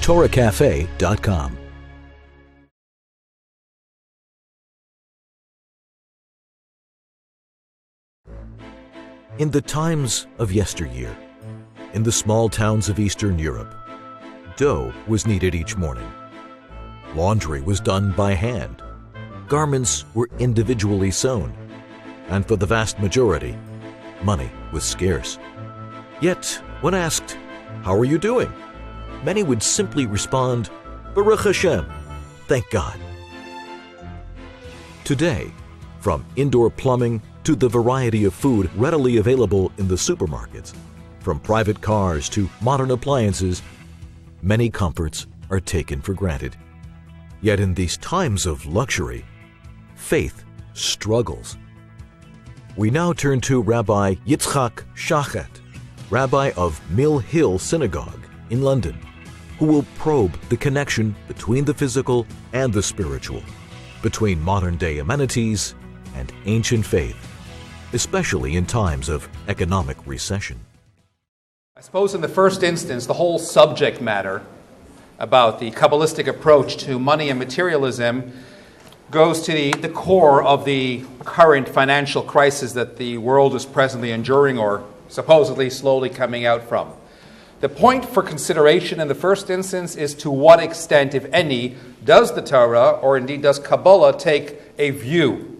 TorahCafe.com. In the times of yesteryear, in the small towns of Eastern Europe, dough was kneaded each morning. Laundry was done by hand. Garments were individually sewn. And for the vast majority, money was scarce. Yet, when asked, "How are you doing?" many would simply respond, "Baruch Hashem, thank God." Today, from indoor plumbing to the variety of food readily available in the supermarkets, from private cars to modern appliances, many comforts are taken for granted. Yet in these times of luxury, faith struggles. We now turn to Rabbi Yitzchak Schochet, Rabbi of Mill Hill Synagogue in London, who will probe the connection between the physical and the spiritual, between modern-day amenities and ancient faith, especially in times of economic recession. I suppose in the first instance, the whole subject matter about the Kabbalistic approach to money and materialism goes to the core of the current financial crisis that the world is presently enduring or supposedly slowly coming out from. The point for consideration in the first instance is to what extent, if any, does the Torah, or indeed does Kabbalah, take a view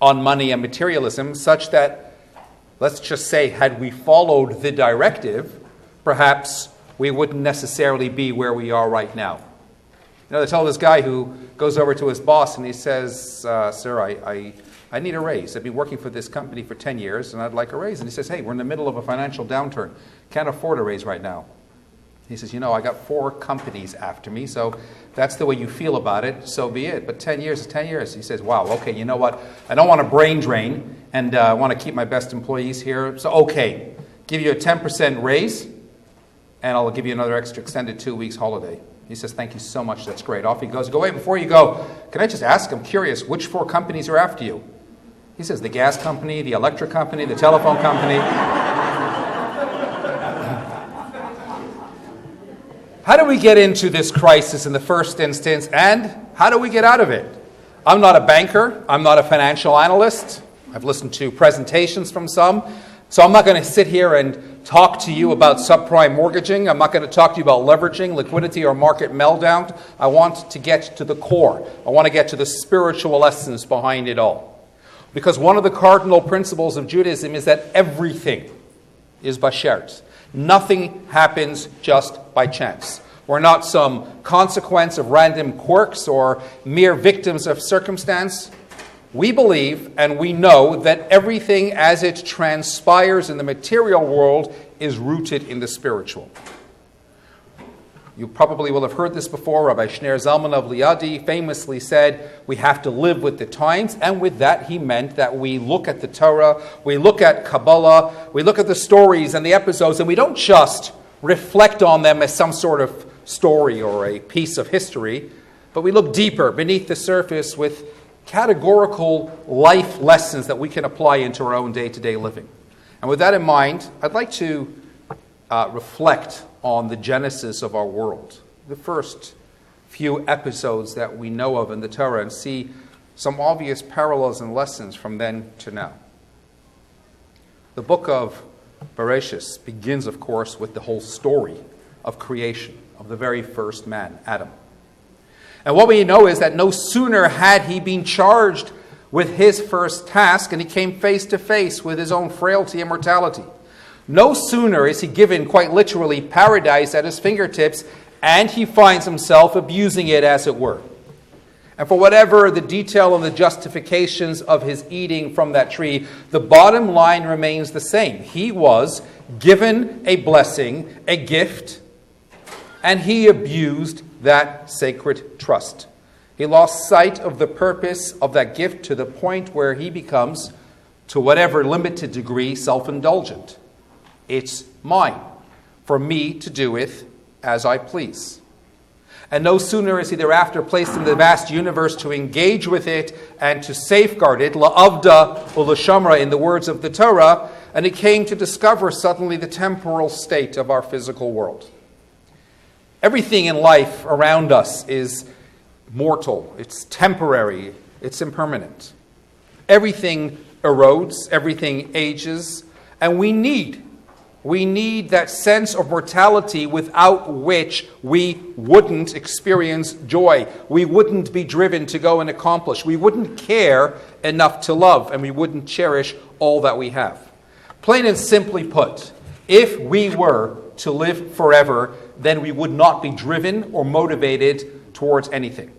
on money and materialism such that, let's just say, had we followed the directive, perhaps we wouldn't necessarily be where we are right now. You know, they tell this guy who goes over to his boss and he says, "Sir, I need a raise. I've been working for this company for 10 years and I'd like a raise." And he says, "Hey, we're in the middle of a financial downturn. Can't afford a raise right now." He says, "You know, I got 4 companies after me, so that's the way you feel about it, so be it. But 10 years is 10 years. He says, "Wow, okay, you know what? I don't want a brain drain and I want to keep my best employees here. So, okay, give you a 10% raise and I'll give you another extra extended 2 weeks holiday." He says, "Thank you so much. That's great." Off he goes. Go, "Wait, before you go, can I just ask, I'm curious, which 4 companies are after you?" He says, "The gas company, the electric company, the telephone company." How do we get into this crisis in the first instance, and how do we get out of it? I'm not a banker. I'm not a financial analyst. I've listened to presentations from some. So I'm not going to sit here and talk to you about subprime mortgaging. I'm not going to talk to you about leveraging, liquidity, or market meltdown. I want to get to the core. I want to get to the spiritual essence behind it all. Because one of the cardinal principles of Judaism is that everything is bashert. Nothing happens just by chance. We're not some consequence of random quirks or mere victims of circumstance. We believe and we know that everything as it transpires in the material world is rooted in the spiritual. You probably will have heard this before. Rabbi Shner Zalman of Liadi famously said, we have to live with the times, and with that he meant that we look at the Torah, we look at Kabbalah, we look at the stories and the episodes, and we don't just reflect on them as some sort of story or a piece of history, but we look deeper beneath the surface with categorical life lessons that we can apply into our own day-to-day living. And with that in mind, I'd like to reflect on the genesis of our world, the first few episodes that we know of in the Torah, and see some obvious parallels and lessons from then to now. The book of Bereshis begins, of course, with the whole story of creation, of the very first man, Adam. And what we know is that no sooner had he been charged with his first task, and he came face to face with his own frailty and mortality. No sooner is he given, quite literally, paradise at his fingertips, and he finds himself abusing it, as it were. And for whatever the detail and the justifications of his eating from that tree, the bottom line remains the same. He was given a blessing, a gift, and he abused that sacred trust. He lost sight of the purpose of that gift to the point where he becomes, to whatever limited degree, self-indulgent. It's mine, for me to do with as I please. And no sooner is he thereafter placed in the vast universe to engage with it and to safeguard it, la'avda u'lashamra, in the words of the Torah, and he came to discover suddenly the temporal state of our physical world. Everything in life around us is mortal, it's temporary, it's impermanent. Everything erodes, everything ages, and we need that sense of mortality without which we wouldn't experience joy. We wouldn't be driven to go and accomplish. We wouldn't care enough to love, and we wouldn't cherish all that we have. Plain and simply put, if we were to live forever, then we would not be driven or motivated towards anything.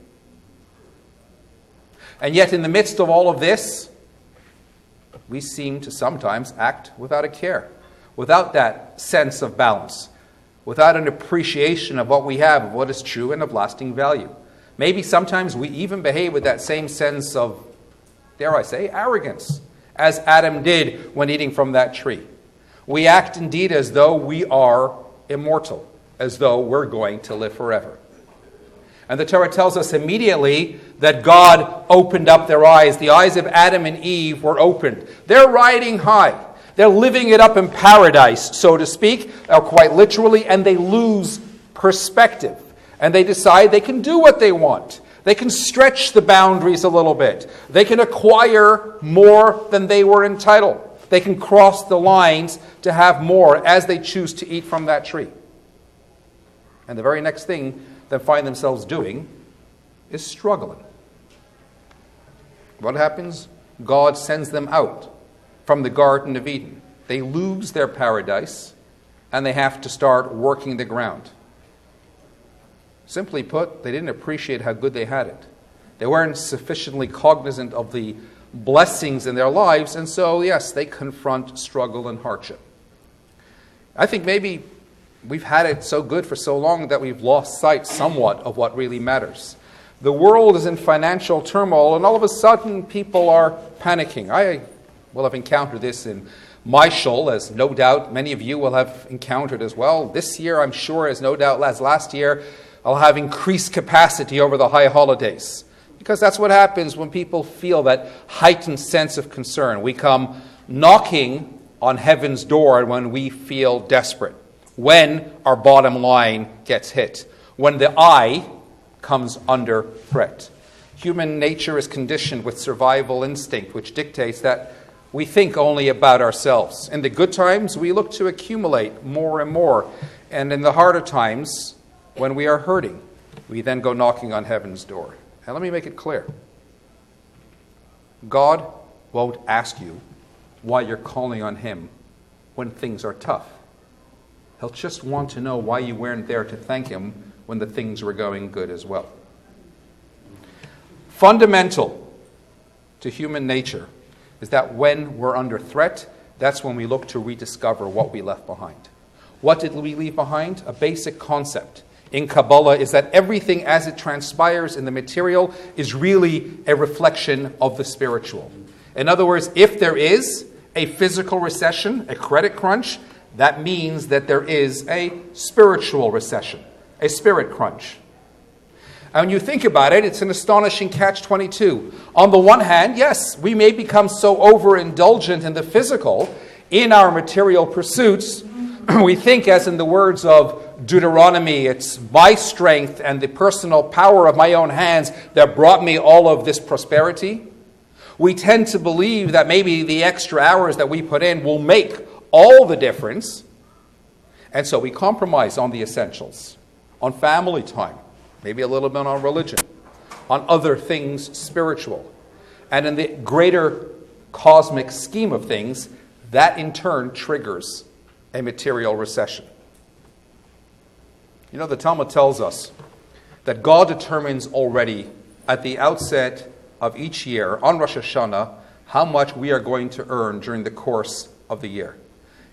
And yet in the midst of all of this, we seem to sometimes act without a care, without that sense of balance, without an appreciation of what we have, of what is true and of lasting value. Maybe sometimes we even behave with that same sense of, dare I say, arrogance, as Adam did when eating from that tree. We act indeed as though we are immortal, as though we're going to live forever. And the Torah tells us immediately that God opened up their eyes. The eyes of Adam and Eve were opened. They're riding high. They're living it up in paradise, so to speak, or quite literally, and they lose perspective. And they decide they can do what they want. They can stretch the boundaries a little bit. They can acquire more than they were entitled. They can cross the lines to have more as they choose to eat from that tree. And the very next thing they find themselves doing is struggling. What happens? God sends them out from the Garden of Eden. They lose their paradise, and they have to start working the ground. Simply put, they didn't appreciate how good they had it. They weren't sufficiently cognizant of the blessings in their lives, and so, yes, they confront struggle and hardship. I think maybe we've had it so good for so long that we've lost sight somewhat of what really matters. The world is in financial turmoil, and all of a sudden people are panicking. I will have encountered this in my shul, as no doubt many of you will have encountered as well. This year, I'm sure, as no doubt as last year, I'll have increased capacity over the high holidays. Because that's what happens when people feel that heightened sense of concern. We come knocking on heaven's door when we feel desperate, when our bottom line gets hit, when the eye comes under threat. Human nature is conditioned with survival instinct, which dictates that we think only about ourselves. In the good times, we look to accumulate more and more. And in the harder times, when we are hurting, we then go knocking on heaven's door. And let me make it clear. God won't ask you why you're calling on him when things are tough. He'll just want to know why you weren't there to thank him when the things were going good as well. Fundamental to human nature is that when we're under threat, that's when we look to rediscover what we left behind. What did we leave behind? A basic concept in Kabbalah is that everything as it transpires in the material is really a reflection of the spiritual. In other words, if there is a physical recession, a credit crunch, that means that there is a spiritual recession, a spirit crunch. And when you think about it, it's an astonishing catch-22. On the one hand, yes, we may become so overindulgent in the physical, in our material pursuits, we think, as in the words of Deuteronomy, it's my strength and the personal power of my own hands that brought me all of this prosperity. We tend to believe that maybe the extra hours that we put in will make all the difference. And so we compromise on the essentials, on family time, maybe a little bit on religion, on other things spiritual. And in the greater cosmic scheme of things, that in turn triggers a material recession. You know, the Talmud tells us that God determines already at the outset of each year, on Rosh Hashanah, how much we are going to earn during the course of the year.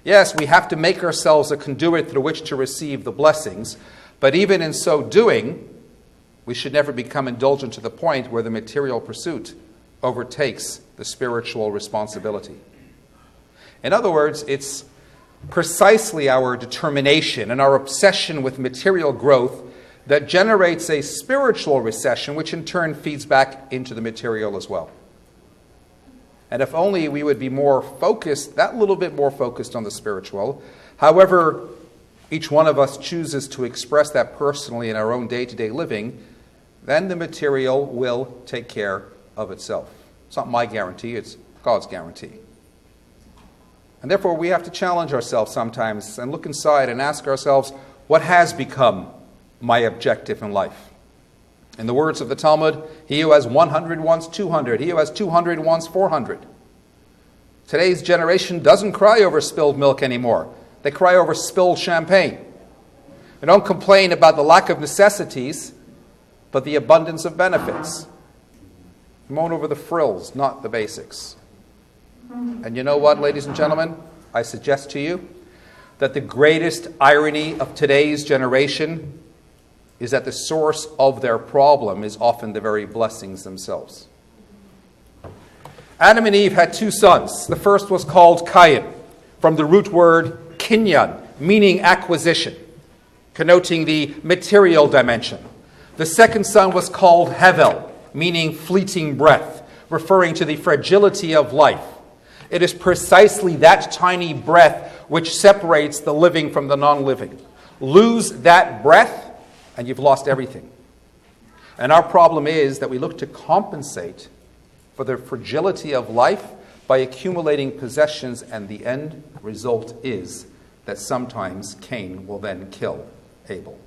Yes, we have to make ourselves a conduit through which to receive the blessings, but even in so doing, we should never become indulgent to the point where the material pursuit overtakes the spiritual responsibility. In other words, it's precisely our determination and our obsession with material growth that generates a spiritual recession, which in turn feeds back into the material as well. And if only we would be more focused, that little bit more focused on the spiritual. However each one of us chooses to express that personally in our own day-to-day living, then the material will take care of itself. It's not my guarantee, it's God's guarantee. And therefore we have to challenge ourselves sometimes and look inside and ask ourselves, what has become my objective in life? In the words of the Talmud, he who has 100 wants 200. He who has 200 wants 400. Today's generation doesn't cry over spilled milk anymore. They cry over spilled champagne. They don't complain about the lack of necessities, but the abundance of benefits. They moan over the frills, not the basics. And you know what, ladies and gentlemen? I suggest to you that the greatest irony of today's generation is that the source of their problem is often the very blessings themselves. Adam and Eve had two sons. The first was called Cain, from the root word kinyan, meaning acquisition, connoting the material dimension. The second son was called Hevel, meaning fleeting breath, referring to the fragility of life. It is precisely that tiny breath which separates the living from the non-living. Lose that breath, and you've lost everything. And our problem is that we look to compensate for the fragility of life by accumulating possessions, and the end result is that sometimes Cain will then kill Abel.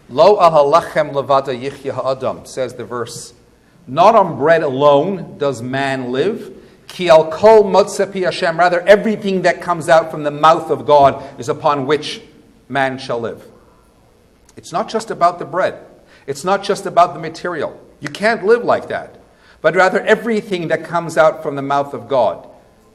Lo ahalachem levada yichya ha'adam, says the verse. Not on bread alone does man live. Ki al kol motzeh pi Hashem. Rather, everything that comes out from the mouth of God is upon which man shall live. It's not just about the bread. It's not just about the material. You can't live like that. But rather everything that comes out from the mouth of God.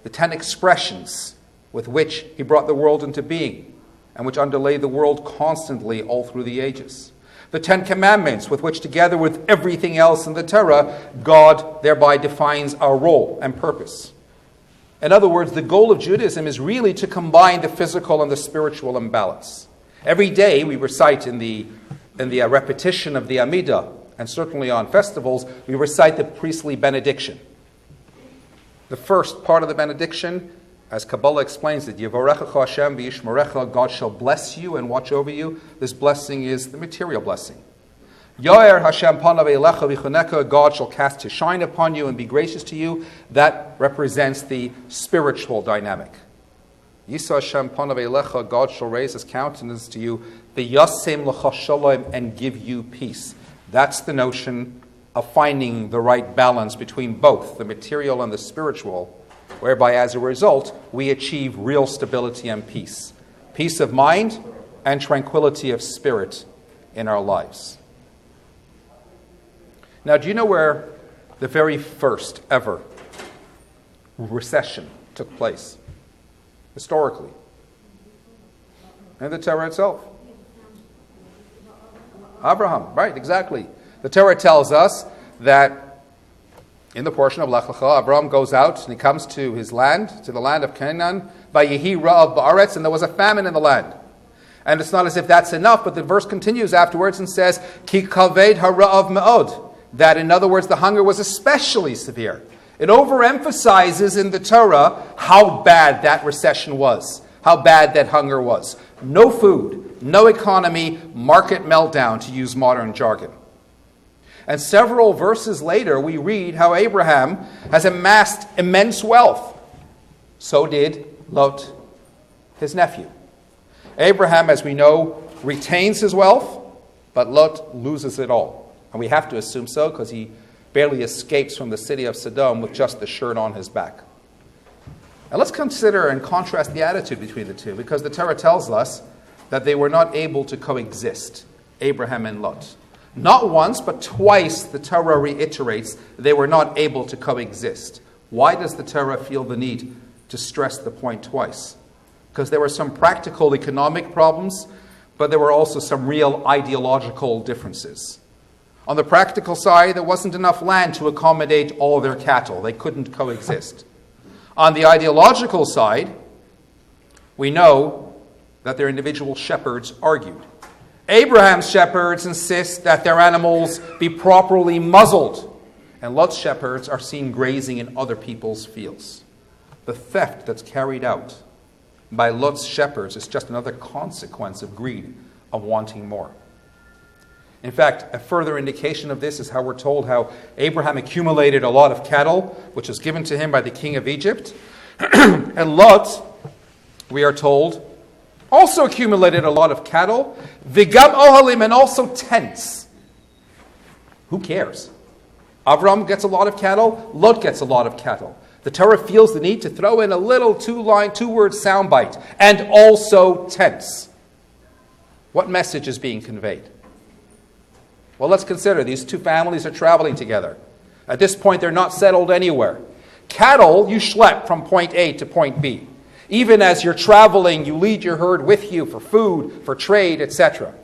The 10 expressions with which he brought the world into being and which underlay the world constantly all through the ages. The 10 commandments with which, together with everything else in the Torah, God thereby defines our role and purpose. In other words, the goal of Judaism is really to combine the physical and the spiritual in balance. Every day we recite in the repetition of the Amidah, and certainly on festivals, we recite the priestly benediction. The first part of the benediction, as Kabbalah explains it, Yevorechecha Hashem v'yishmerecha, God shall bless you and watch over you. This blessing is the material blessing. Yo'er Hashem panav elecha v'choneka, God shall cast his shine upon you and be gracious to you. That represents the spiritual dynamic. Yisa Hashem panav elecha, God shall raise his countenance to you, v'yasem lecha shalom, and give you peace. That's the notion of finding the right balance between both the material and the spiritual, whereby as a result we achieve real stability and peace. Peace of mind and tranquility of spirit in our lives. Now, do you know where the very first ever recession took place? Historically. In the Torah itself. Abraham, right, exactly. The Torah tells us that in the portion of Lech Lecha, Abraham goes out and he comes to his land, to the land of Canaan, Vayehi Ra'av Ba'aretz, and there was a famine in the land. And it's not as if that's enough, but the verse continues afterwards and says, Ki kaved hara'av me'od, that in other words the hunger was especially severe. It overemphasizes in the Torah how bad that recession was, how bad that hunger was. No food, no economy, market meltdown, to use modern jargon. And several verses later, we read how Abraham has amassed immense wealth. So did Lot, his nephew. Abraham, as we know, retains his wealth, but Lot loses it all. And we have to assume so because he barely escapes from the city of Sodom with just the shirt on his back. Now let's consider and contrast the attitude between the two, because the Torah tells us that they were not able to coexist, Abraham and Lot. Not once, but twice the Torah reiterates they were not able to coexist. Why does the Torah feel the need to stress the point twice? Because there were some practical economic problems, but there were also some real ideological differences. On the practical side, there wasn't enough land to accommodate all their cattle. They couldn't coexist. On the ideological side, we know that their individual shepherds argued. Abraham's shepherds insist that their animals be properly muzzled, and Lot's shepherds are seen grazing in other people's fields. The theft that's carried out by Lot's shepherds is just another consequence of greed, of wanting more. In fact, a further indication of this is how we're told how Abraham accumulated a lot of cattle, which was given to him by the king of Egypt. And Lot, we are told, also accumulated a lot of cattle, vigam ohalim, and also tents. Who cares? Avram gets a lot of cattle, Lot gets a lot of cattle. The Torah feels the need to throw in a little two-word soundbite, and also tents. What message is being conveyed? Well, let's consider these two families are traveling together. At this point, they're not settled anywhere. Cattle, you schlep from point A to point B. Even as you're traveling, you lead your herd with you for food, for trade, etc.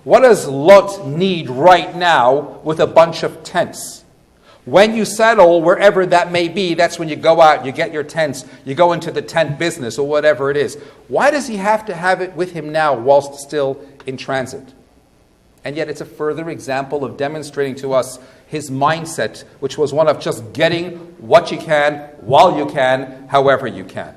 What does Lot need right now with a bunch of tents? When you settle, wherever that may be, that's when you go out, you get your tents, you go into the tent business or whatever it is. Why does he have to have it with him now whilst still in transit? And yet it's a further example of demonstrating to us his mindset, which was one of just getting what you can, while you can, however you can.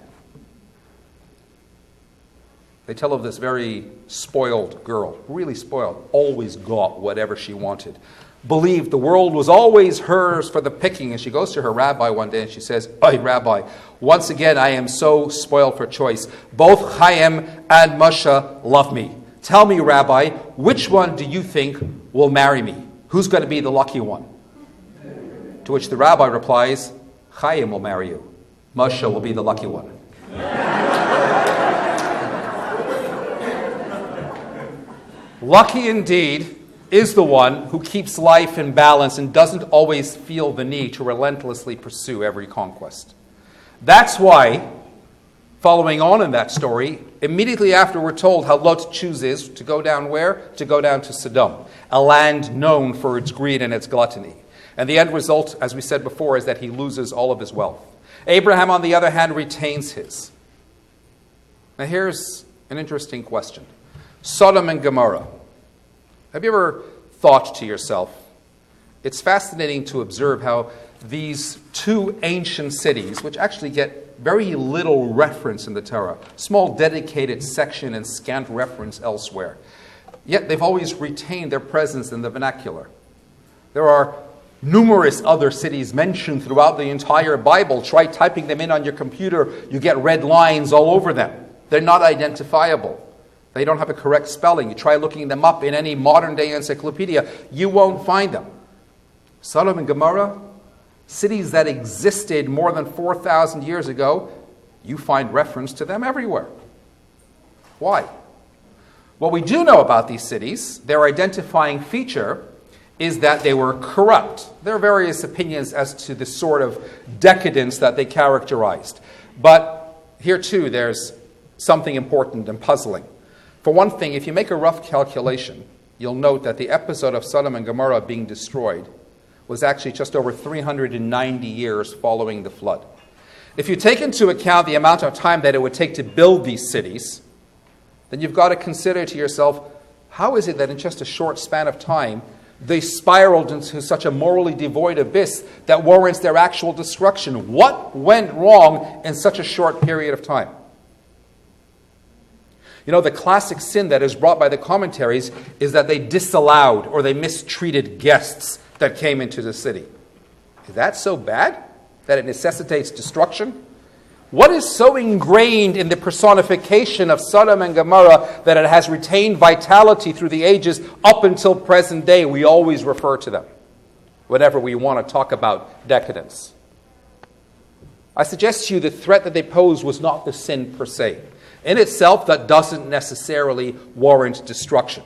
They tell of this very spoiled girl, really spoiled, always got whatever she wanted. Believed the world was always hers for the picking. And she goes to her rabbi one day and she says, "Hey, Rabbi, once again I am so spoiled for choice. Both Chaim and Moshe love me. Tell me, Rabbi, which one do you think will marry me? Who's going to be the lucky one?" To which the rabbi replies, "Chaim will marry you. Moshe will be the lucky one." Lucky indeed is the one who keeps life in balance and doesn't always feel the need to relentlessly pursue every conquest. That's why, following on in that story, immediately after we're told how Lot chooses to go down where? To go down to Sodom, a land known for its greed and its gluttony. And the end result, as we said before, is that he loses all of his wealth. Abraham, on the other hand, retains his. Now here's an interesting question. Sodom and Gomorrah. Have you ever thought to yourself, it's fascinating to observe how these two ancient cities, which actually get very little reference in the Torah, small dedicated section and scant reference elsewhere, yet they've always retained their presence in the vernacular. There are numerous other cities mentioned throughout the entire Bible. Try typing them in on your computer, you get red lines all over them. They're not identifiable. They don't have a correct spelling. You try looking them up in any modern-day encyclopedia, you won't find them. Sodom and Gomorrah, cities that existed more than 4,000 years ago, you find reference to them everywhere. Why? What we do know about these cities, their identifying feature is that they were corrupt. There are various opinions as to the sort of decadence that they characterized. But here too, there's something important and puzzling. For one thing, if you make a rough calculation, you'll note that the episode of Sodom and Gomorrah being destroyed was actually just over 390 years following the flood. If you take into account the amount of time that it would take to build these cities, then you've got to consider to yourself, how is it that in just a short span of time, they spiraled into such a morally devoid abyss that warrants their actual destruction? What went wrong in such a short period of time? You know, the classic sin that is brought by the commentaries is that they disallowed or they mistreated guests that came into the city. Is that so bad that it necessitates destruction? What is so ingrained in the personification of Sodom and Gomorrah that it has retained vitality through the ages up until present day? We always refer to them whenever we want to talk about decadence. I suggest to you the threat that they posed was not the sin per se. In itself, that doesn't necessarily warrant destruction.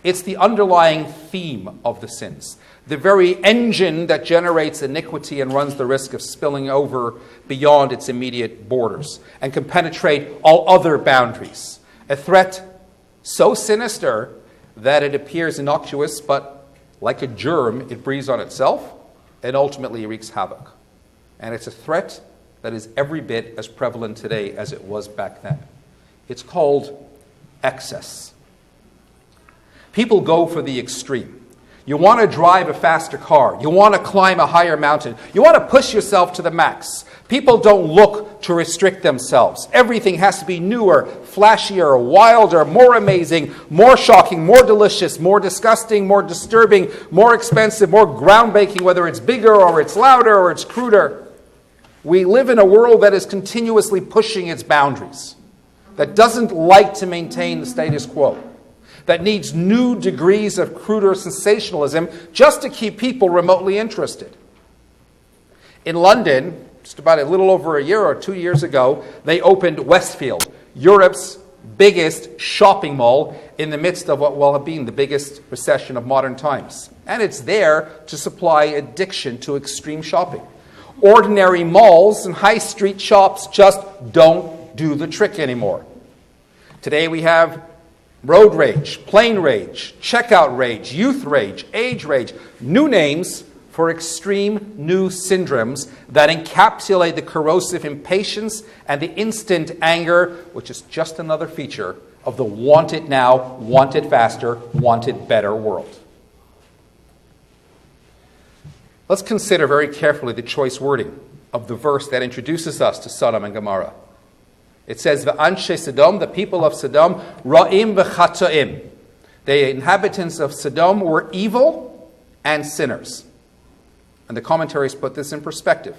It's the underlying theme of the sins, the very engine that generates iniquity and runs the risk of spilling over beyond its immediate borders and can penetrate all other boundaries. A threat so sinister that it appears innocuous, but like a germ, it breathes on itself and ultimately wreaks havoc. And it's a threat that is every bit as prevalent today as it was back then. It's called excess. People go for the extreme. You want to drive a faster car. You want to climb a higher mountain. You want to push yourself to the max. People don't look to restrict themselves. Everything has to be newer, flashier, wilder, more amazing, more shocking, more delicious, more disgusting, more disturbing, more expensive, more groundbreaking, whether it's bigger or it's louder or it's cruder. We live in a world that is continuously pushing its boundaries, that doesn't like to maintain the status quo, that needs new degrees of cruder sensationalism just to keep people remotely interested. In London, just about a little over a year or 2 years ago, they opened Westfield, Europe's biggest shopping mall in the midst of what will have been the biggest recession of modern times. And it's there to supply addiction to extreme shopping. Ordinary malls and high street shops just don't do the trick anymore. Today we have road rage, plane rage, checkout rage, youth rage, age rage, new names for extreme new syndromes that encapsulate the corrosive impatience and the instant anger, which is just another feature of the want it now, want it faster, want it better world. Let's consider very carefully the choice wording of the verse that introduces us to Sodom and Gomorrah. It says, "V'anshe Sodom," the people of Sodom, "ra'im v'chatoim." The inhabitants of Sodom were evil and sinners. And the commentaries put this in perspective.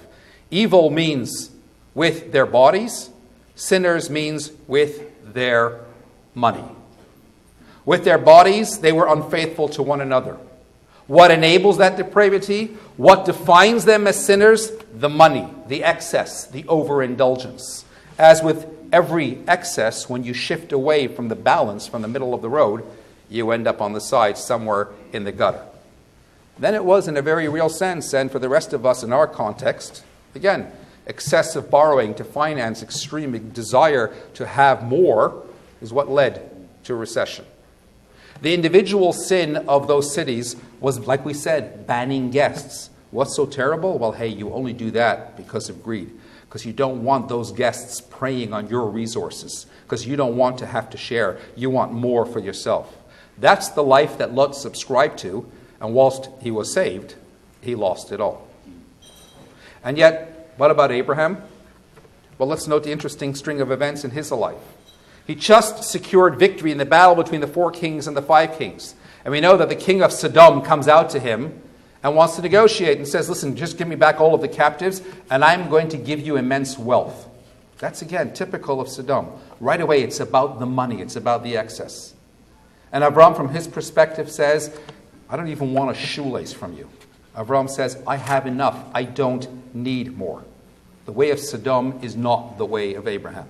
Evil means with their bodies. Sinners means with their money. With their bodies, they were unfaithful to one another. What enables that depravity? What defines them as sinners? The money, the excess, the overindulgence. As with every excess, when you shift away from the balance, from the middle of the road, you end up on the side somewhere in the gutter. Then it was in a very real sense, and for the rest of us in our context, again, excessive borrowing to finance extreme desire to have more is what led to a recession. The individual sin of those cities was, like we said, banning guests. What's so terrible? Well, hey, you only do that because of greed, because you don't want those guests preying on your resources, because you don't want to have to share. You want more for yourself. That's the life that Lot subscribed to, and whilst he was saved, he lost it all. And yet, what about Abraham? Well, let's note the interesting string of events in his life. He just secured victory in the battle between the 4 kings and the 5 kings. And we know that the king of Sodom comes out to him and wants to negotiate and says, listen, just give me back all of the captives and I'm going to give you immense wealth. That's, again, typical of Sodom. Right away, it's about the money. It's about the excess. And Avram, from his perspective, says, I don't even want a shoelace from you. Avram says, I have enough. I don't need more. The way of Sodom is not the way of Abraham.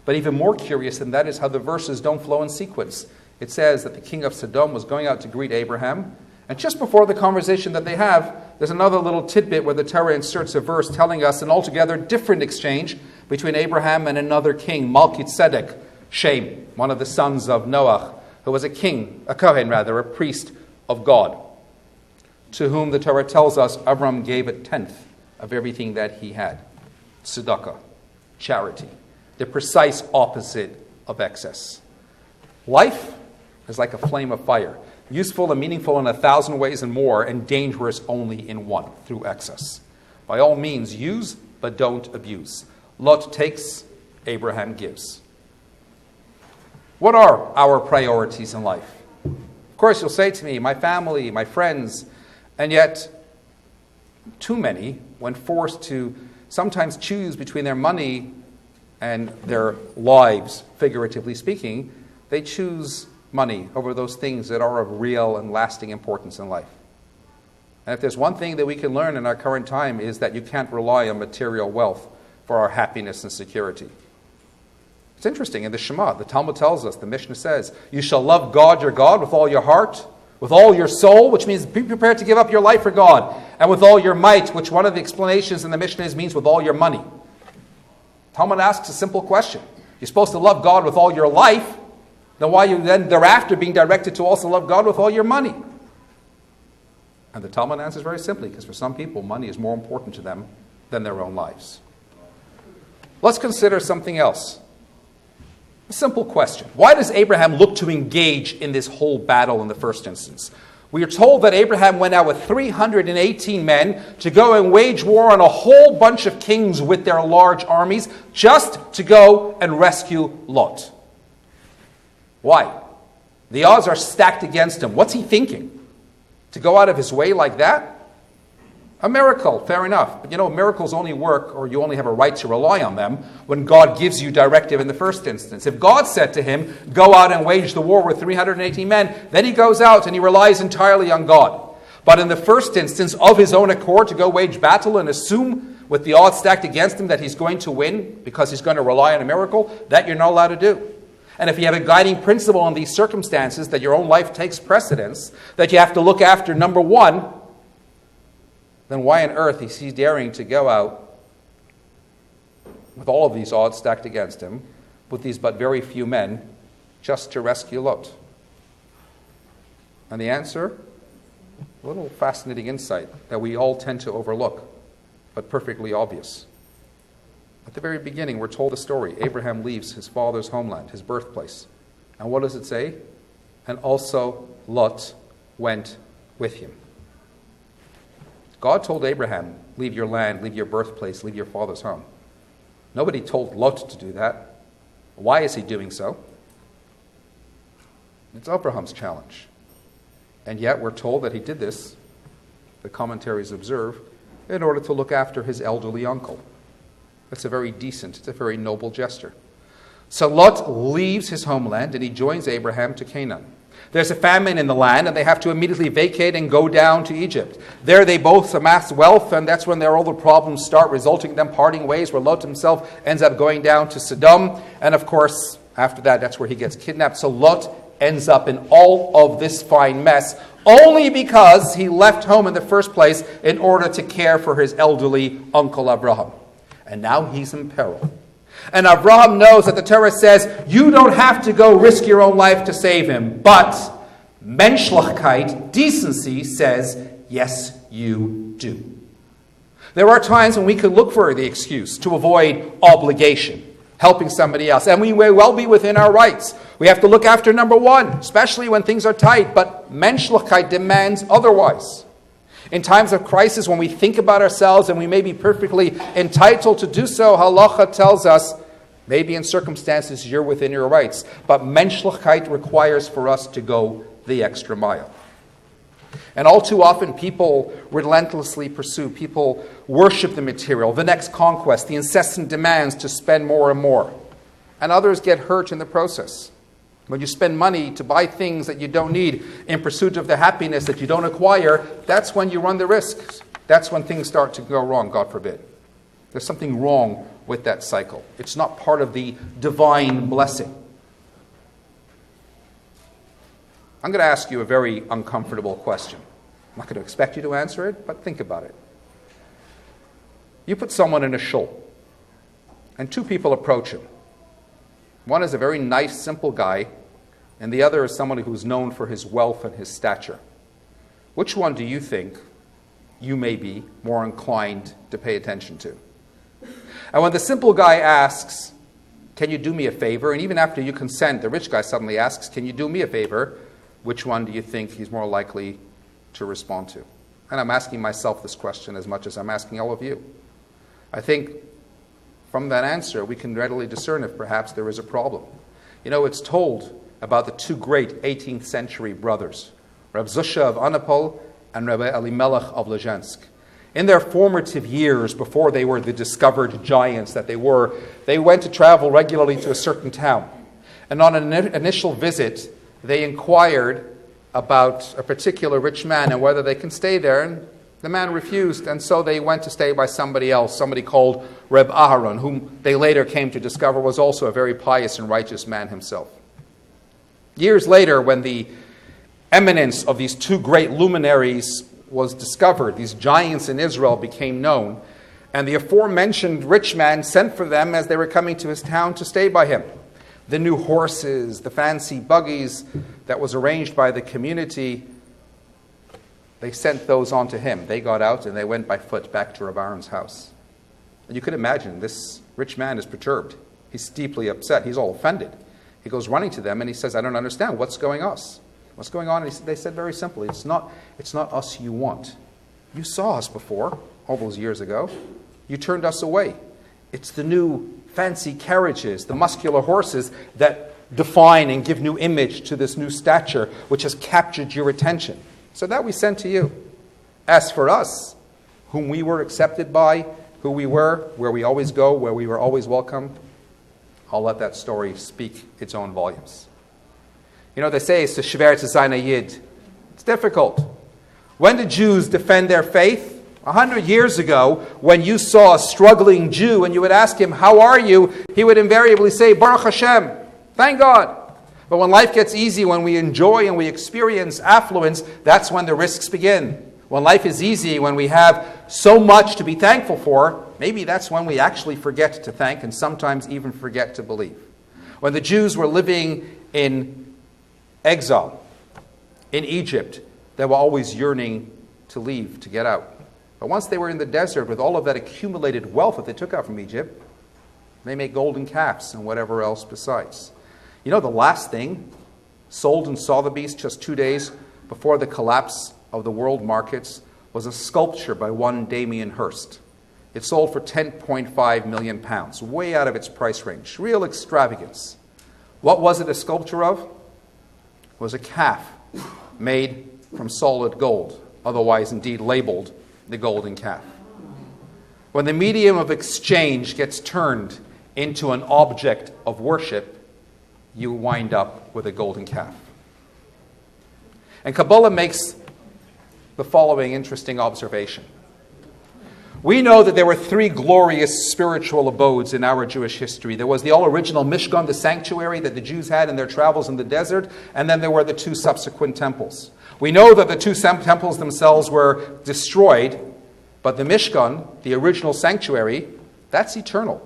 But even more curious than that is how the verses don't flow in sequence. It says that the king of Sodom was going out to greet Abraham, and just before the conversation that they have, there's another little tidbit where the Torah inserts a verse telling us an altogether different exchange between Abraham and another king, Melchizedek, Shem, one of the sons of Noah, who was a king, a Kohen rather, a priest of God, to whom the Torah tells us Avram gave a tenth of everything that he had. Tzedakah, charity, the precise opposite of excess. Life is like a flame of fire, useful and meaningful in 1,000 ways and more, and dangerous only in one, through excess. By all means, use, but don't abuse. Lot takes, Abraham gives. What are our priorities in life? Of course, you'll say to me, my family, my friends, and yet too many, when forced to sometimes choose between their money and their lives, figuratively speaking, they choose money over those things that are of real and lasting importance in life. And if there's one thing that we can learn in our current time is that you can't rely on material wealth for our happiness and security. It's interesting, in the Shema, the Talmud tells us, the Mishnah says, you shall love God your God with all your heart, with all your soul, which means be prepared to give up your life for God, and with all your might, which one of the explanations in the Mishnah is means with all your money. Talmud asks a simple question. You're supposed to love God with all your life, then why are you then thereafter being directed to also love God with all your money? And the Talmud answers very simply, because for some people, money is more important to them than their own lives. Let's consider something else. A simple question. Why does Abraham look to engage in this whole battle in the first instance? We are told that Abraham went out with 318 men to go and wage war on a whole bunch of kings with their large armies, just to go and rescue Lot. Why? The odds are stacked against him. What's he thinking? To go out of his way like that? A miracle, fair enough. But miracles only work, or you only have a right to rely on them, when God gives you directive in the first instance. If God said to him, go out and wage the war with 318 men, then he goes out and he relies entirely on God. But in the first instance, of his own accord, to go wage battle and assume, with the odds stacked against him, that he's going to win because he's going to rely on a miracle, that you're not allowed to do. And if you have a guiding principle in these circumstances, that your own life takes precedence, that you have to look after number one, then why on earth is he daring to go out with all of these odds stacked against him, with these but very few men, just to rescue Lot? And the answer? A little fascinating insight that we all tend to overlook, but perfectly obvious. At the very beginning, we're told a story. Abraham leaves his father's homeland, his birthplace. And what does it say? And also Lot went with him. God told Abraham, leave your land, leave your birthplace, leave your father's home. Nobody told Lot to do that. Why is he doing so? It's Abraham's challenge. And yet we're told that he did this, the commentaries observe, in order to look after his elderly uncle. It's a very decent, it's a very noble gesture. So Lot leaves his homeland and he joins Abraham to Canaan. There's a famine in the land, and they have to immediately vacate and go down to Egypt. There they both amass wealth, and that's when all the problems start, resulting in them parting ways, where Lot himself ends up going down to Sodom. And of course, after that, that's where he gets kidnapped. So Lot ends up in all of this fine mess, only because he left home in the first place in order to care for his elderly uncle Abraham. And now he's in peril. And Abraham knows that the Torah says, you don't have to go risk your own life to save him. But menschlichkeit, decency, says, yes, you do. There are times when we could look for the excuse to avoid obligation, helping somebody else. And we may well be within our rights. We have to look after number one, especially when things are tight. But menschlichkeit demands otherwise. In times of crisis, when we think about ourselves and we may be perfectly entitled to do so, halacha tells us, maybe in circumstances you're within your rights. But menschlichkeit requires for us to go the extra mile. And all too often people relentlessly pursue, people worship the material, the next conquest, the incessant demands to spend more and more. And others get hurt in the process. When you spend money to buy things that you don't need in pursuit of the happiness that you don't acquire, that's when you run the risks. That's when things start to go wrong, God forbid. There's something wrong with that cycle. It's not part of the divine blessing. I'm going to ask you a very uncomfortable question. I'm not going to expect you to answer it, but think about it. You put someone in a shul, and two people approach him. One is a very nice, simple guy, and the other is someone who's known for his wealth and his stature. Which one do you think you may be more inclined to pay attention to? And when the simple guy asks, can you do me a favor? And even after you consent, the rich guy suddenly asks, can you do me a favor? Which one do you think he's more likely to respond to? And I'm asking myself this question as much as I'm asking all of you. I think from that answer, we can readily discern if perhaps there is a problem. It's told about the two great 18th century brothers, Reb Zusha of Anapol and Rabbi Elimelech of Lezhensk. In their formative years, before they were the discovered giants that they were, they went to travel regularly to a certain town. And on an initial visit, they inquired about a particular rich man and whether they can stay there. And the man refused, and so they went to stay by somebody else, somebody called Reb Aharon, whom they later came to discover was also a very pious and righteous man himself. Years later, when the eminence of these two great luminaries was discovered, these giants in Israel became known, and the aforementioned rich man sent for them as they were coming to his town to stay by him. The new horses, the fancy buggies that was arranged by the community, they sent those on to him. They got out and they went by foot back to Reb Aharon's house. And you could imagine this rich man is perturbed. He's deeply upset. He's all offended. He goes running to them and he says, I don't understand. What's going on? What's going on? They said very simply, it's not us you want. You saw us before, all those years ago. You turned us away. It's the new fancy carriages, the muscular horses that define and give new image to this new stature which has captured your attention. So that we sent to you. As for us, whom we were accepted by, who we were, where we always go, where we were always welcome, I'll let that story speak its own volumes. You know, they say it's schwer zu sein a Yid. It's difficult. When did Jews defend their faith? 100 years ago, when you saw a struggling Jew and you would ask him, how are you? He would invariably say, Baruch Hashem, thank God. But when life gets easy, when we enjoy and we experience affluence, that's when the risks begin. When life is easy, when we have so much to be thankful for, maybe that's when we actually forget to thank and sometimes even forget to believe. When the Jews were living in exile in Egypt, they were always yearning to leave, to get out. But once they were in the desert with all of that accumulated wealth that they took out from Egypt, they made golden calves and whatever else besides. You know, the last thing sold in Sotheby's just 2 days before the collapse of the world markets was a sculpture by one Damien Hirst. It sold for £10.5 million, way out of its price range. Real extravagance. What was it a sculpture of? It was a calf made from solid gold, otherwise indeed labeled the golden calf. When the medium of exchange gets turned into an object of worship, you wind up with a golden calf. And Kabbalah makes the following interesting observation. We know that there were 3 glorious spiritual abodes in our Jewish history. There was the all-original Mishkan, the sanctuary that the Jews had in their travels in the desert, and then there were the 2 subsequent temples. We know that the 2 temples themselves were destroyed, but the Mishkan, the original sanctuary, that's eternal.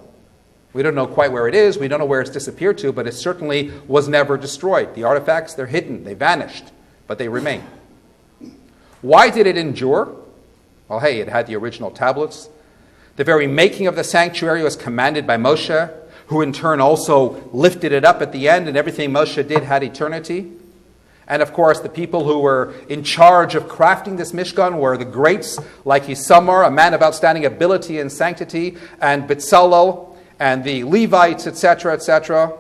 We don't know quite where it is, we don't know where it's disappeared to, but it certainly was never destroyed. The artifacts, they're hidden, they vanished, but they remain. Why did it endure? Well, hey, it had the original tablets. The very making of the sanctuary was commanded by Moshe, who in turn also lifted it up at the end, and everything Moshe did had eternity. And of course, the people who were in charge of crafting this Mishkan were the greats, like Isamar, a man of outstanding ability and sanctity, and Bezalel, and the Levites, etc., etc.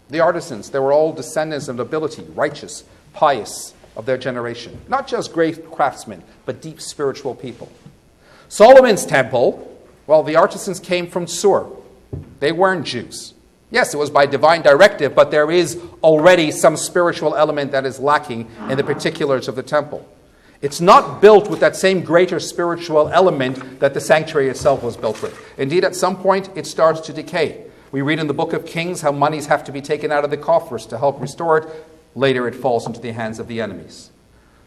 The artisans, they were all descendants of nobility, righteous, pious, of their generation. Not just great craftsmen, but deep spiritual people. Solomon's temple, well, the artisans came from Sur. They weren't Jews. Yes, it was by divine directive, but there is already some spiritual element that is lacking in the particulars of the temple. It's not built with that same greater spiritual element that the sanctuary itself was built with. Indeed, at some point, it starts to decay. We read in the book of Kings how monies have to be taken out of the coffers to help restore it. Later, it falls into the hands of the enemies.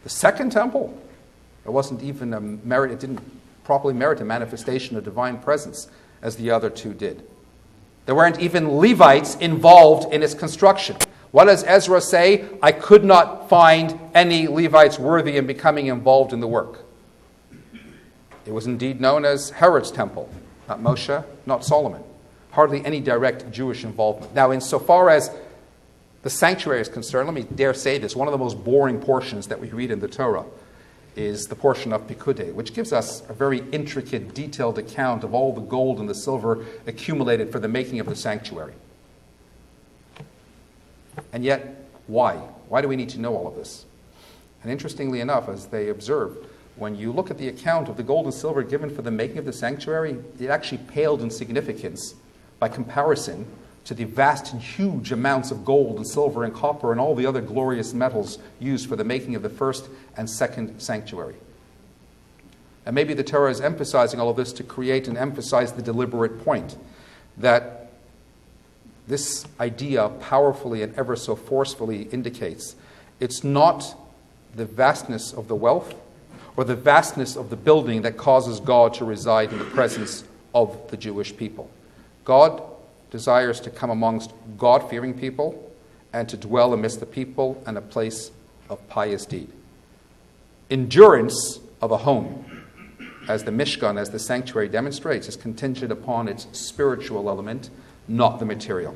The second temple, it wasn't even a merit, it didn't properly merit a manifestation of divine presence as the other 2 did. There weren't even Levites involved in its construction. What does Ezra say? I could not find any Levites worthy in becoming involved in the work. It was indeed known as Herod's temple, not Moshe, not Solomon. Hardly any direct Jewish involvement. Now, insofar as the sanctuary is concerned, let me dare say this, one of the most boring portions that we read in the Torah is the portion of Pikudei, which gives us a very intricate, detailed account of all the gold and the silver accumulated for the making of the sanctuary. And yet, why? Why do we need to know all of this? And interestingly enough, as they observe, when you look at the account of the gold and silver given for the making of the sanctuary, it actually paled in significance by comparison to the vast and huge amounts of gold and silver and copper and all the other glorious metals used for the making of the first and second sanctuary. And maybe the Torah is emphasizing all of this to create and emphasize the deliberate point that this idea powerfully and ever so forcefully indicates it's not the vastness of the wealth or the vastness of the building that causes God to reside in the presence of the Jewish people. God desires to come amongst God-fearing people and to dwell amidst the people and a place of pious deed. Endurance of a home, as the Mishkan, as the sanctuary demonstrates, is contingent upon its spiritual element, not the material.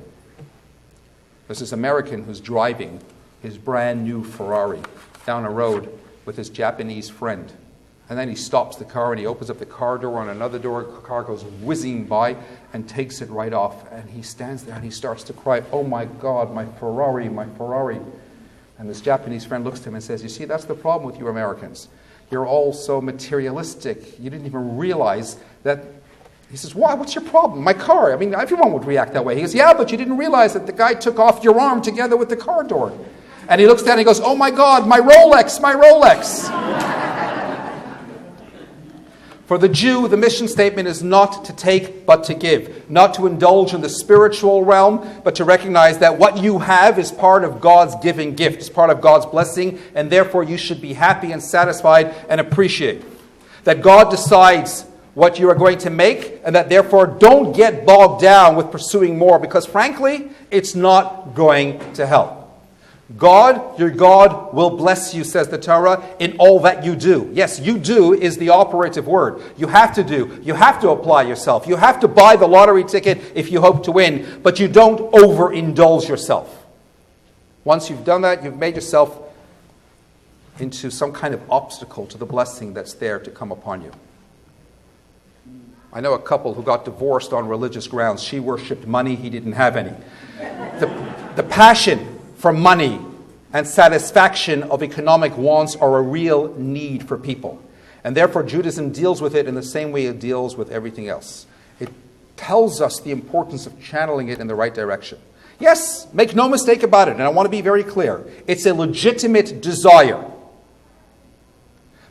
There's this American who's driving his brand new Ferrari down a road with his Japanese friend. And then he stops the car and he opens up the car door, and another car goes whizzing by and takes it right off. And he stands there and he starts to cry, "Oh my God, my Ferrari, my Ferrari." And this Japanese friend looks to him and says, "You see, that's the problem with you Americans. You're all so materialistic. You didn't even realize that." He says, "Why? What's your problem? My car. I mean, everyone would react that way." He goes, "Yeah, but you didn't realize that the guy took off your arm together with the car door." And he looks down and he goes, "Oh my God, my Rolex, my Rolex." For the Jew, the mission statement is not to take but to give, not to indulge in the spiritual realm, but to recognize that what you have is part of God's giving gift, is part of God's blessing, and therefore you should be happy and satisfied and appreciate. That God decides what you are going to make, and that therefore don't get bogged down with pursuing more, because frankly, it's not going to help. God, your God, will bless you, says the Torah, in all that you do. Yes, you do is the operative word. You have to do. You have to apply yourself. You have to buy the lottery ticket if you hope to win, but you don't overindulge yourself. Once you've done that, you've made yourself into some kind of obstacle to the blessing that's there to come upon you. I know a couple who got divorced on religious grounds. She worshipped money, he didn't have any. The passion for money and satisfaction of economic wants are a real need for people. And therefore Judaism deals with it in the same way it deals with everything else. It tells us the importance of channeling it in the right direction. Yes, make no mistake about it, and I want to be very clear. It's a legitimate desire,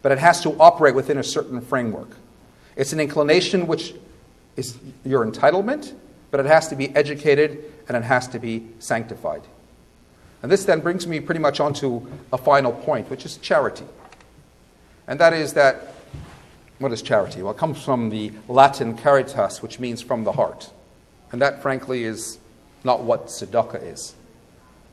but it has to operate within a certain framework. It's an inclination which is your entitlement, but it has to be educated and it has to be sanctified. And this then brings me pretty much onto a final point, which is charity. And that is that, what is charity? Well, it comes from the Latin caritas, which means from the heart. And that, frankly, is not what tzedakah is.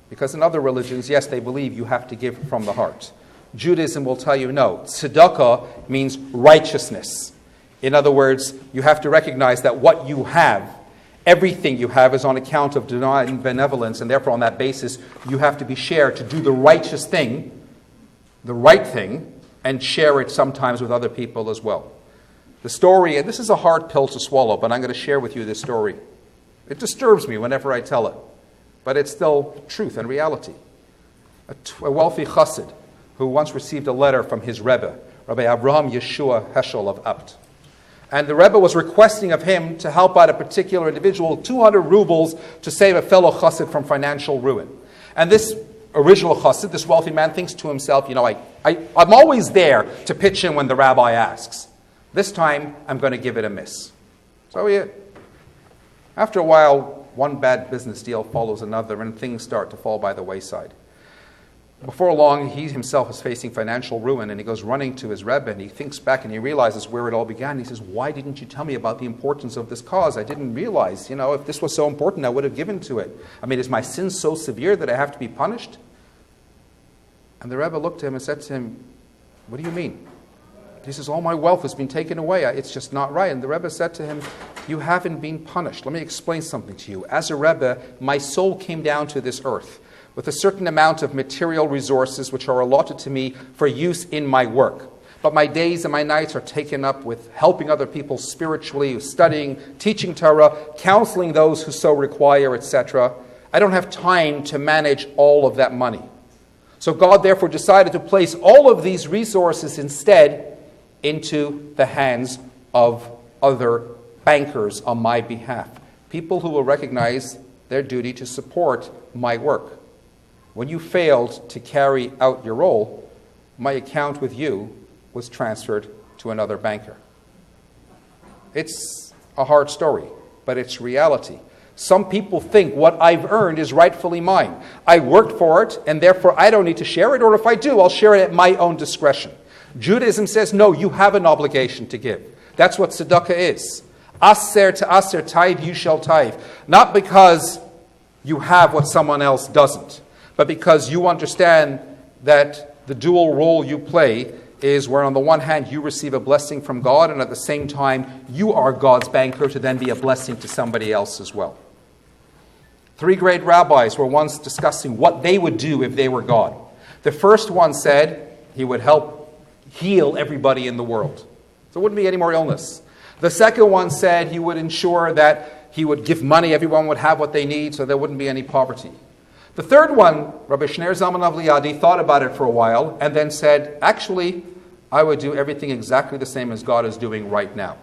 Because in other religions, yes, they believe you have to give from the heart. Judaism will tell you no. Tzedakah means righteousness. In other words, you have to recognize that what you have, everything you have, is on account of divine benevolence, and therefore on that basis you have to be shared to do the righteous thing, the right thing, and share it sometimes with other people as well. The story, and this is a hard pill to swallow, but I'm going to share with you this story. It disturbs me whenever I tell it, but it's still truth and reality. A wealthy chassid who once received a letter from his Rebbe, Rabbi Abraham Yeshua Heschel of Apt. And the Rebbe was requesting of him to help out a particular individual 200 rubles to save a fellow chassid from financial ruin. And this original chassid, this wealthy man, thinks to himself, I'm always there to pitch in when the rabbi asks. This time, I'm going to give it a miss. So after a while, one bad business deal follows another, and things start to fall by the wayside. Before long, he himself is facing financial ruin, and he goes running to his Rebbe, and he thinks back and he realizes where it all began. He says, "Why didn't you tell me about the importance of this cause? I didn't realize, if this was so important, I would have given to it. I mean, is my sin so severe that I have to be punished?" And the Rebbe looked at him and said to him, "What do you mean?" He says, "All my wealth has been taken away. It's just not right." And the Rebbe said to him, "You haven't been punished. Let me explain something to you. As a Rebbe, my soul came down to this earth with a certain amount of material resources which are allotted to me for use in my work. But my days and my nights are taken up with helping other people spiritually, studying, teaching Torah, counseling those who so require, etc. I don't have time to manage all of that money. So God therefore decided to place all of these resources instead into the hands of other bankers on my behalf. People who will recognize their duty to support my work. When you failed to carry out your role, my account with you was transferred to another banker." It's a hard story, but it's reality. Some people think what I've earned is rightfully mine. I worked for it, and therefore I don't need to share it, or if I do, I'll share it at my own discretion. Judaism says, no, you have an obligation to give. That's what tzedakah is. Aser to aser, tithe you shall tithe. Not because you have what someone else doesn't, but because you understand that the dual role you play is where on the one hand you receive a blessing from God, and at the same time you are God's banker to then be a blessing to somebody else as well. Three great rabbis were once discussing what they would do if they were God. The first one said he would help heal everybody in the world. So there wouldn't be any more illness. The second one said he would ensure that he would give money, everyone would have what they need, so there wouldn't be any poverty. The third one, Rabbi Shner Zalman of Liadi, thought about it for a while and then said, actually, I would do everything exactly the same as God is doing right now.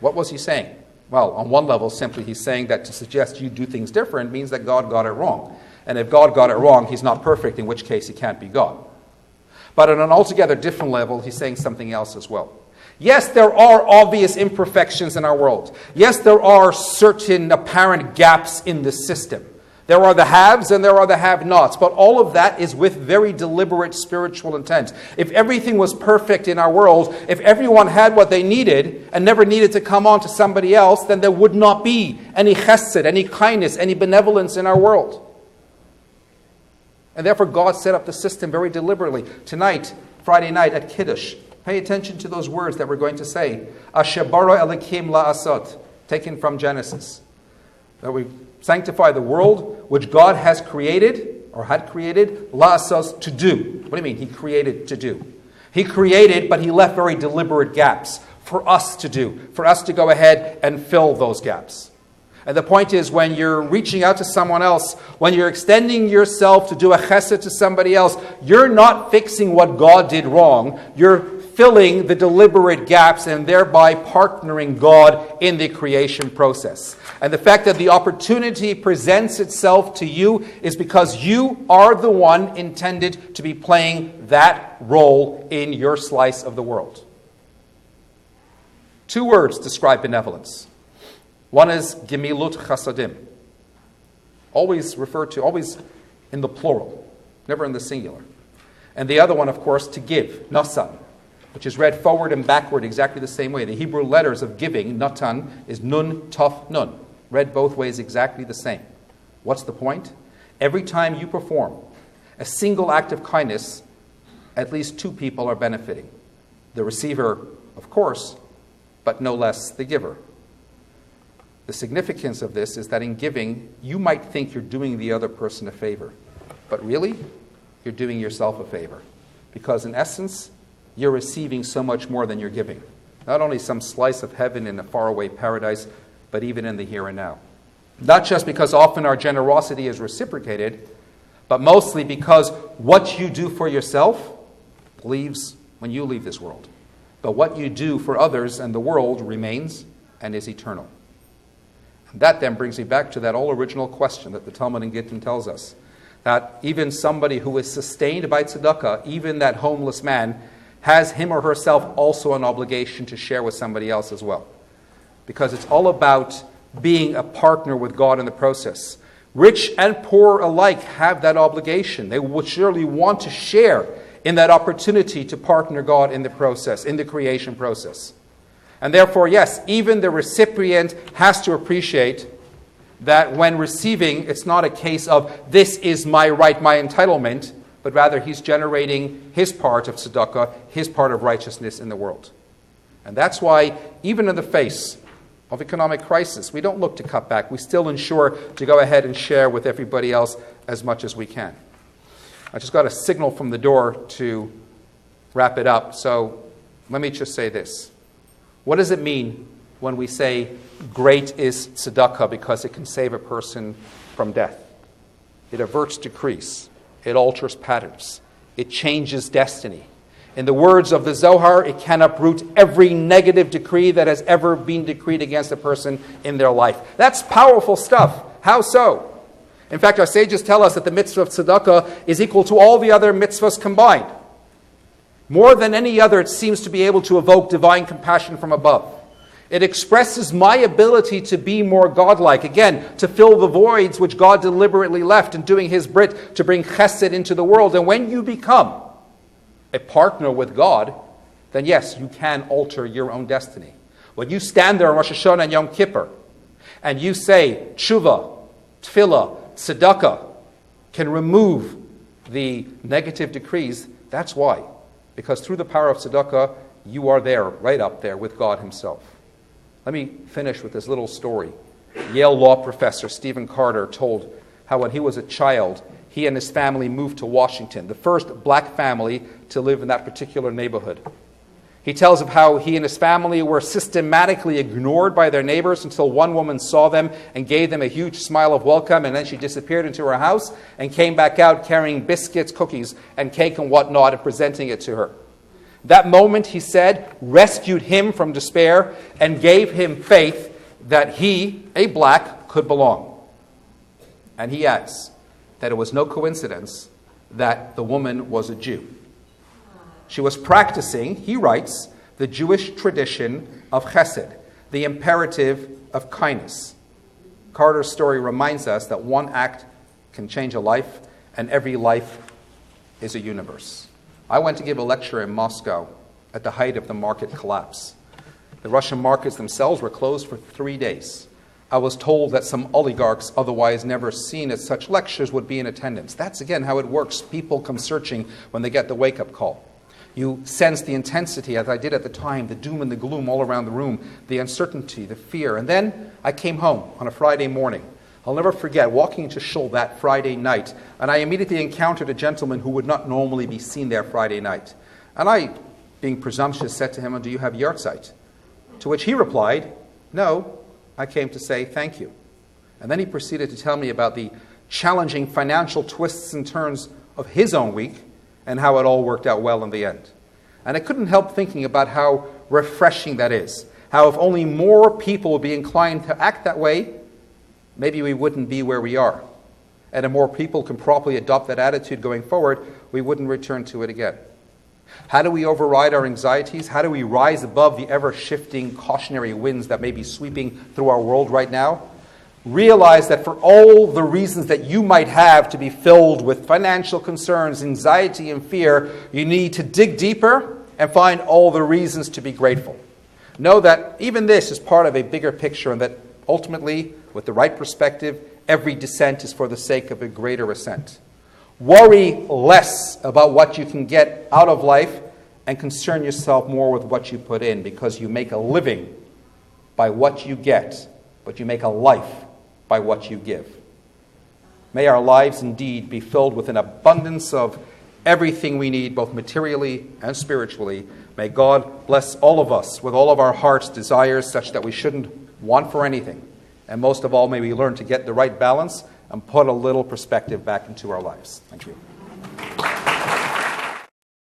What was he saying? Well, on one level, simply he's saying that to suggest you do things different means that God got it wrong. And if God got it wrong, he's not perfect, in which case he can't be God. But on an altogether different level, he's saying something else as well. Yes, there are obvious imperfections in our world. Yes, there are certain apparent gaps in the system. There are the haves and there are the have-nots, but all of that is with very deliberate spiritual intent. If everything was perfect in our world, if everyone had what they needed and never needed to come on to somebody else, then there would not be any chesed, any kindness, any benevolence in our world. And therefore God set up the system very deliberately. Tonight, Friday night at Kiddush, pay attention to those words that we're going to say. Asher bara Elokim la'asot, taken from Genesis. That we sanctify the world which God has created, or had created, la'asot, to do. What do you mean? He created to do. He created, but he left very deliberate gaps for us to do, for us to go ahead and fill those gaps. And the point is, when you're reaching out to someone else, when you're extending yourself to do a chesed to somebody else, you're not fixing what God did wrong. You're filling the deliberate gaps and thereby partnering God in the creation process. And the fact that the opportunity presents itself to you is because you are the one intended to be playing that role in your slice of the world. Two words describe benevolence. One is gemilut chasadim. Always in the plural, never in the singular. And the other one, of course, to give, nasan, which is read forward and backward exactly the same way. The Hebrew letters of giving, natan, is nun, taf, nun. Read both ways exactly the same. What's the point? Every time you perform a single act of kindness, at least two people are benefiting. The receiver, of course, but no less the giver. The significance of this is that in giving, you might think you're doing the other person a favor, but really, you're doing yourself a favor. Because in essence, you're receiving so much more than you're giving. Not only some slice of heaven in a faraway paradise, but even in the here and now. Not just because often our generosity is reciprocated, but mostly because what you do for yourself leaves when you leave this world. But what you do for others and the world remains and is eternal. And that then brings me back to that all original question that the Talmud in Gittin tells us, that even somebody who is sustained by tzedakah, even that homeless man, has him or herself also an obligation to share with somebody else as well. Because it's all about being a partner with God in the process. Rich and poor alike have that obligation. They would surely want to share in that opportunity to partner God in the process, in the creation process. And therefore, yes, even the recipient has to appreciate that when receiving, it's not a case of, this is my right, my entitlement, but rather he's generating his part of tzedakah, his part of righteousness in the world. And that's why, even in the face of economic crisis, we don't look to cut back. We still ensure to go ahead and share with everybody else as much as we can. I just got a signal from the door to wrap it up, so let me just say this. What does it mean when we say great is tzedakah because it can save a person from death? It averts decrees. It alters patterns. It changes destiny. In the words of the Zohar, it can uproot every negative decree that has ever been decreed against a person in their life. That's powerful stuff. How so? In fact, our sages tell us that the mitzvah of tzedakah is equal to all the other mitzvahs combined. More than any other, it seems to be able to evoke divine compassion from above. It expresses my ability to be more godlike. Again, to fill the voids which God deliberately left in doing his brit to bring chesed into the world. And when you become a partner with God, then yes, you can alter your own destiny. When you stand there on Rosh Hashanah and Yom Kippur, and you say, tshuva, tefillah, tzedakah, can remove the negative decrees, that's why. Because through the power of tzedakah, you are there, right up there with God himself. Let me finish with this little story. Yale law professor Stephen Carter told how when he was a child, he and his family moved to Washington, the first black family to live in that particular neighborhood. He tells of how he and his family were systematically ignored by their neighbors until one woman saw them and gave them a huge smile of welcome, and then she disappeared into her house and came back out carrying biscuits, cookies, and cake and whatnot and presenting it to her. That moment, he said, rescued him from despair and gave him faith that he, a black, could belong. And he adds that it was no coincidence that the woman was a Jew. She was practicing, he writes, the Jewish tradition of chesed, the imperative of kindness. Carter's story reminds us that one act can change a life, and every life is a universe. I went to give a lecture in Moscow at the height of the market collapse. The Russian markets themselves were closed for 3 days. I was told that some oligarchs, otherwise never seen at such lectures, would be in attendance. That's, again, how it works. People come searching when they get the wake-up call. You sense the intensity, as I did at the time, the doom and the gloom all around the room, the uncertainty, the fear. And then I came home on a Friday morning. I'll never forget walking into Schochet that Friday night, and I immediately encountered a gentleman who would not normally be seen there Friday night. And I, being presumptuous, said to him, "Do you have yahrzeit?" To which he replied, "No, I came to say thank you." And then he proceeded to tell me about the challenging financial twists and turns of his own week and how it all worked out well in the end. And I couldn't help thinking about how refreshing that is. How if only more people would be inclined to act that way, maybe we wouldn't be where we are. And if more people can properly adopt that attitude going forward, we wouldn't return to it again. How do we override our anxieties? How do we rise above the ever-shifting cautionary winds that may be sweeping through our world right now? Realize that for all the reasons that you might have to be filled with financial concerns, anxiety, and fear, you need to dig deeper and find all the reasons to be grateful. Know that even this is part of a bigger picture, and that ultimately, with the right perspective, every descent is for the sake of a greater ascent. Worry less about what you can get out of life and concern yourself more with what you put in, because you make a living by what you get, but you make a life by what you give. May our lives indeed be filled with an abundance of everything we need, both materially and spiritually. May God bless all of us with all of our heart's desires, such that we shouldn't want for anything. And most of all, may we learn to get the right balance and put a little perspective back into our lives. Thank you.